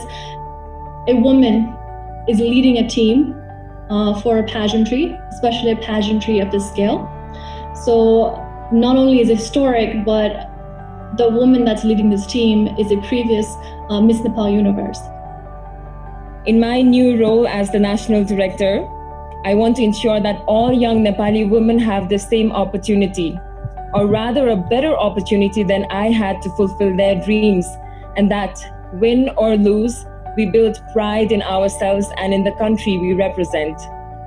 a woman is leading a team for a pageantry, especially a pageantry of this scale. So not only is it historic, but the woman that's leading this team is a previous Miss Nepal Universe. In my new role as the national director, I want to ensure that all young Nepali women have the same opportunity, or rather a better opportunity than I had to fulfill their dreams, and that, win or lose, we build pride in ourselves and in the country we represent,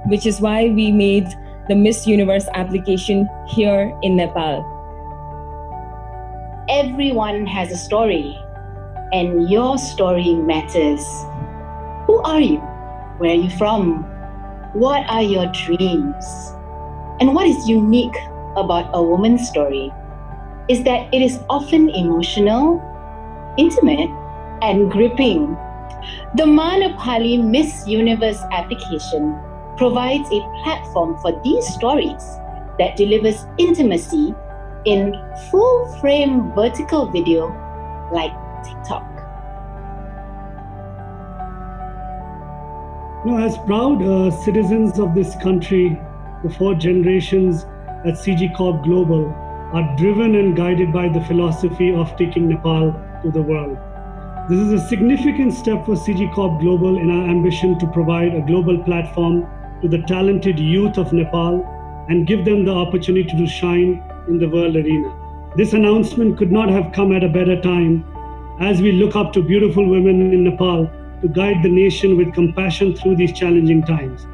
which is why we made the Miss Universe application here in Nepal. Everyone has a story, and your story matters. Who are you? Where are you from? What are your dreams? And what is unique about a woman's story is that it is often emotional, intimate, and gripping. The Manapali Miss Universe application provides a platform for these stories that delivers intimacy in full-frame vertical video like TikTok. As proud citizens of this country, the 4 generations at CG Corp Global are driven and guided by the philosophy of taking Nepal to the world. This is a significant step for CG Corp Global in our ambition to provide a global platform to the talented youth of Nepal and give them the opportunity to shine in the world arena. This announcement could not have come at a better time as we look up to beautiful women in Nepal to guide the nation with compassion through these challenging times.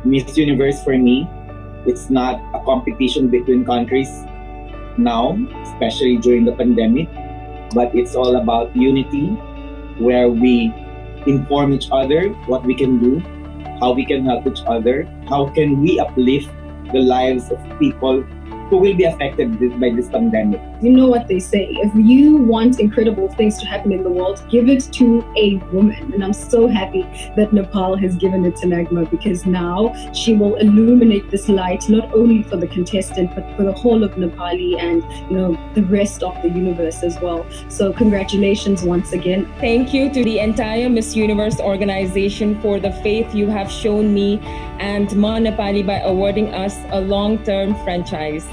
Miss Universe for me, it's not a competition between countries now, especially during the pandemic, but it's all about unity, where we inform each other what we can do, how we can help each other, how can we uplift the lives of people who will be affected by this pandemic. You know what they say, if you want incredible things to happen in the world, give it to a woman. And I'm so happy that Nepal has given it to Nagma, because now she will illuminate this light not only for the contestant but for the whole of Nepali and the rest of the universe as well. So congratulations once again. Thank you to the entire Miss Universe organization for the faith you have shown me and Ma Nepali by awarding us a long-term franchise.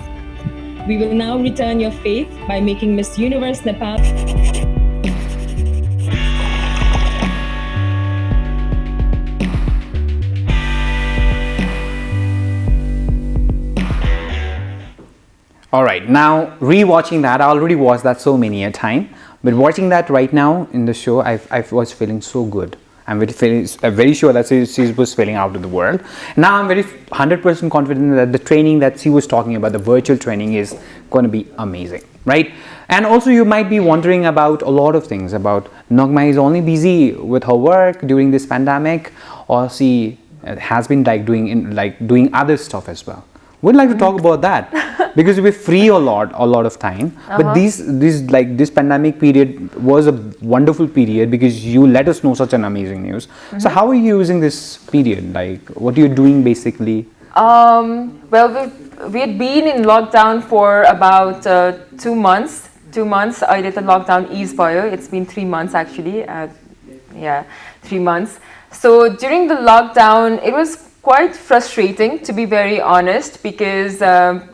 We will now return your faith by making Miss Universe Nepal. All right, now rewatching that, I already watched that so many a time, but watching that right now in the show, I was feeling so good. I'm very sure that she was feeling out of the world. Now I'm very 100% confident that the training that she was talking about, the virtual training, is going to be amazing, right? And also you might be wondering about a lot of things, about Nagma is only busy with her work during this pandemic, or she has been doing other stuff as well. We'd like to talk about that because we're free a lot of time. But this pandemic period was a wonderful period because you let us know such an amazing news. So how are you using this period? Like, what are you doing basically? Well, we had been in lockdown for about 2 months. 2 months. I did the lockdown ease bio. It's been 3 months actually. 3 months. So during the lockdown, it was quite frustrating, to be very honest, because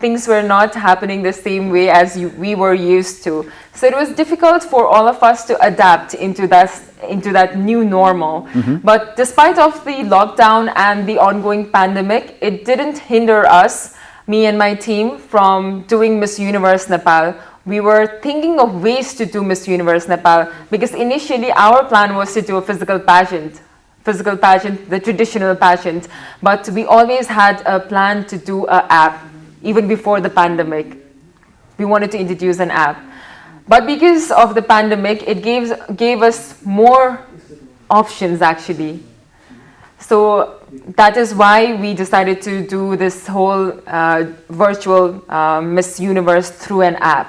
things were not happening the same way as we were used to. So it was difficult for all of us to adapt into that new normal. But despite of the lockdown and the ongoing pandemic, it didn't hinder us, me and my team, from doing Miss Universe Nepal. We were thinking of ways to do Miss Universe Nepal because initially our plan was to do a physical pageant, the traditional pageant, but we always had a plan to do an app. Even before the pandemic, we wanted to introduce an app, but because of the pandemic, it gave us more options actually. So that is why we decided to do this whole virtual Miss Universe through an app.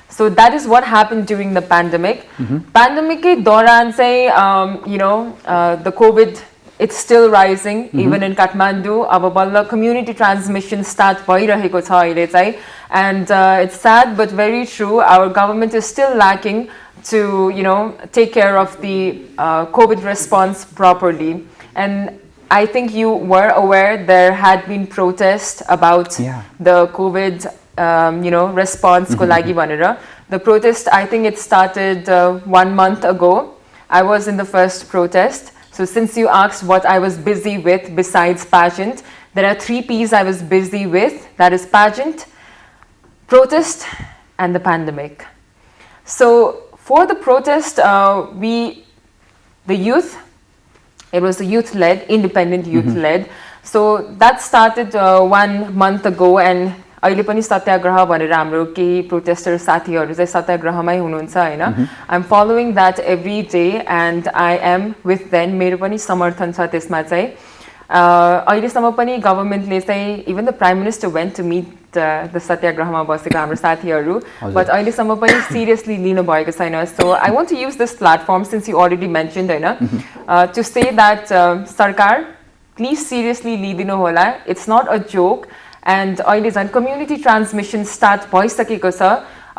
So that is what happened during the pandemic. Pandemic ke dauran say, the COVID, it's still rising, even in Kathmandu. Aba balla community transmission start bhairaheko cha aile chai. And it's sad but very true. Our government is still lacking to, take care of the COVID response properly. And I think you were aware there had been protests about the COVID response ko lagi bhanera. The protest, I think it started 1 month ago. I was in the first protest. So since you asked what I was busy with besides pageant, there are 3 P's I was busy with. That is pageant, protest, and the pandemic. So for the protest, the youth, it was a youth-led, independent youth-led. So that started 1 month ago, and अहिले पनि सत्याग्रह भनेर हाम्रो केही protester साथीहरु चाहिँ सत्याग्रहमै हुनुहुन्छ हैन. I'm following that every day and I am with them. मेरो पनि समर्थन छ त्यसमा चाहिँ. अहिलेसम्म पनि गभर्नमेन्टले चाहिँ, even the prime minister went to meet the सत्याग्रहमा बसेको हाम्रो साथीहरु, but अहिलेसम्म पनि seriously लिनु भएको छैन. So I want to use this platform, since you already mentioned Hahn, to say that सरकार please seriously लिदिनु होला. It's not a joke. And अहिले झन् community transmission start भइसकेको छ.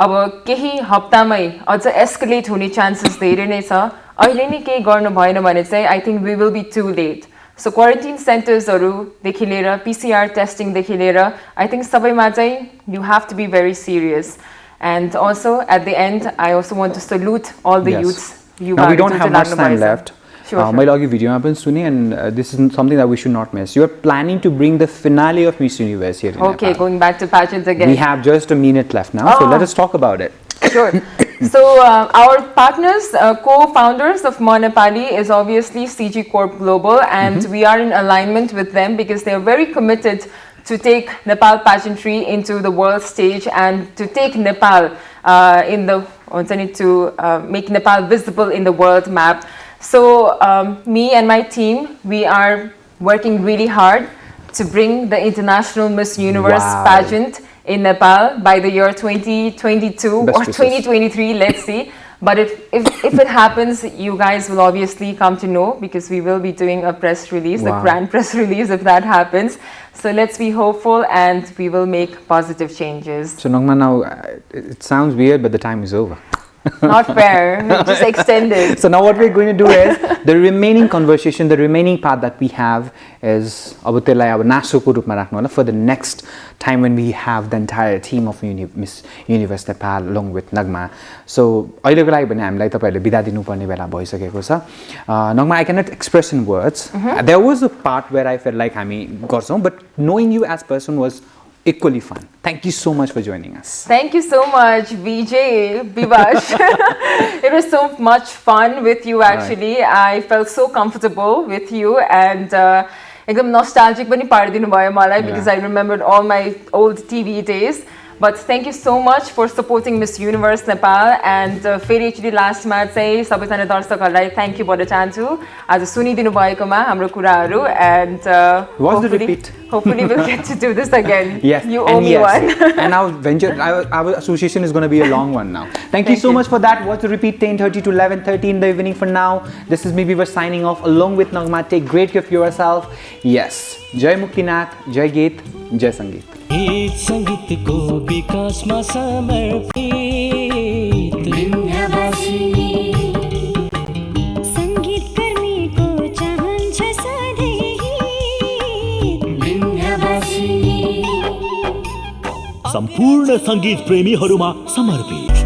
अब केही हप्तामै अझ escalate हुने chances धेरै नै छ. अहिले नै केही गर्नु भएन भने चाहिँ I think we will be too late so quarantine सेन्टर्सहरूदेखि लिएर PCR टेस्टिङदेखि लिएर आई थिङ्क सबैमा चाहिँ you have to be very serious and also at the end I also want to salute all the youths we don't have much time left. मैले अघि भिडियोमा पनि सुने and this is something that we should not miss. You are planning to bring the finale of Miss Universe here in Okay, Nepal. going back to pageant again. We have just a minute left now, so let us talk about it. Sure. So our partners, co-founders of Ma Nepali is obviously CG Corp Global, and we are in alignment with them because they are very committed to take Nepal pageantry into the world stage and to take Nepal make Nepal visible in the world map. So me and my team, we are working really hard to bring the International Miss Universe pageant in Nepal by the year 2022 or 2023, let's see. But if it happens, you guys will obviously come to know because we will be doing a press release, a grand press release if that happens. So let's be hopeful and we will make positive changes. So Nagma, now it sounds weird, but the time is over. Not fair, just extended. So now what we're going to do is, the remaining conversation, the remaining part that we have is for the next time when we have the entire team of Miss Universe Nepal along with Nagma. So अहिले को लागि भने हामीलाई तपाईहरुले बिदा दिनुपर्ने बेला भइसकेको छ. Nagma, I cannot express in words. There was a part where I felt like हामी गर्छौं, but knowing you as person was equally fun. Thank you so much for joining us. Thank you so much, VJ, Biwash. It was so much fun with you actually. I felt so comfortable with you and एकदम nostalgic पनि पारिदिनु भयो मलाई because I remembered all my old TV days. But thank you so much for supporting Miss Universe Nepal and फेरि एकचोटि लास्टमा चाहिँ सबैजना दर्शकहरूलाई thank you भन्न चाहन्छु आज सुनिदिनु भएकोमा हाम्रो कुराहरू and hopefully we'll get to do this again. Yes, you owe me one. And our association is going to be a long one now. Thank you so much for that. Watch the repeat 10:30 to 11:30 in the evening. For now, this is me, Biwash, signing off along with Nagma. Take great care of yourself. Yes, Jai Muktinath, Jai Geet, Jai Sangeet. संगीतको विकासमा समर्पित बिन्दवासिनी संगीतकर्मीको चाहन्छ सधैँ बिन्दवासिनी सम्पूर्ण संगीत प्रेमीहरूमा समर्पित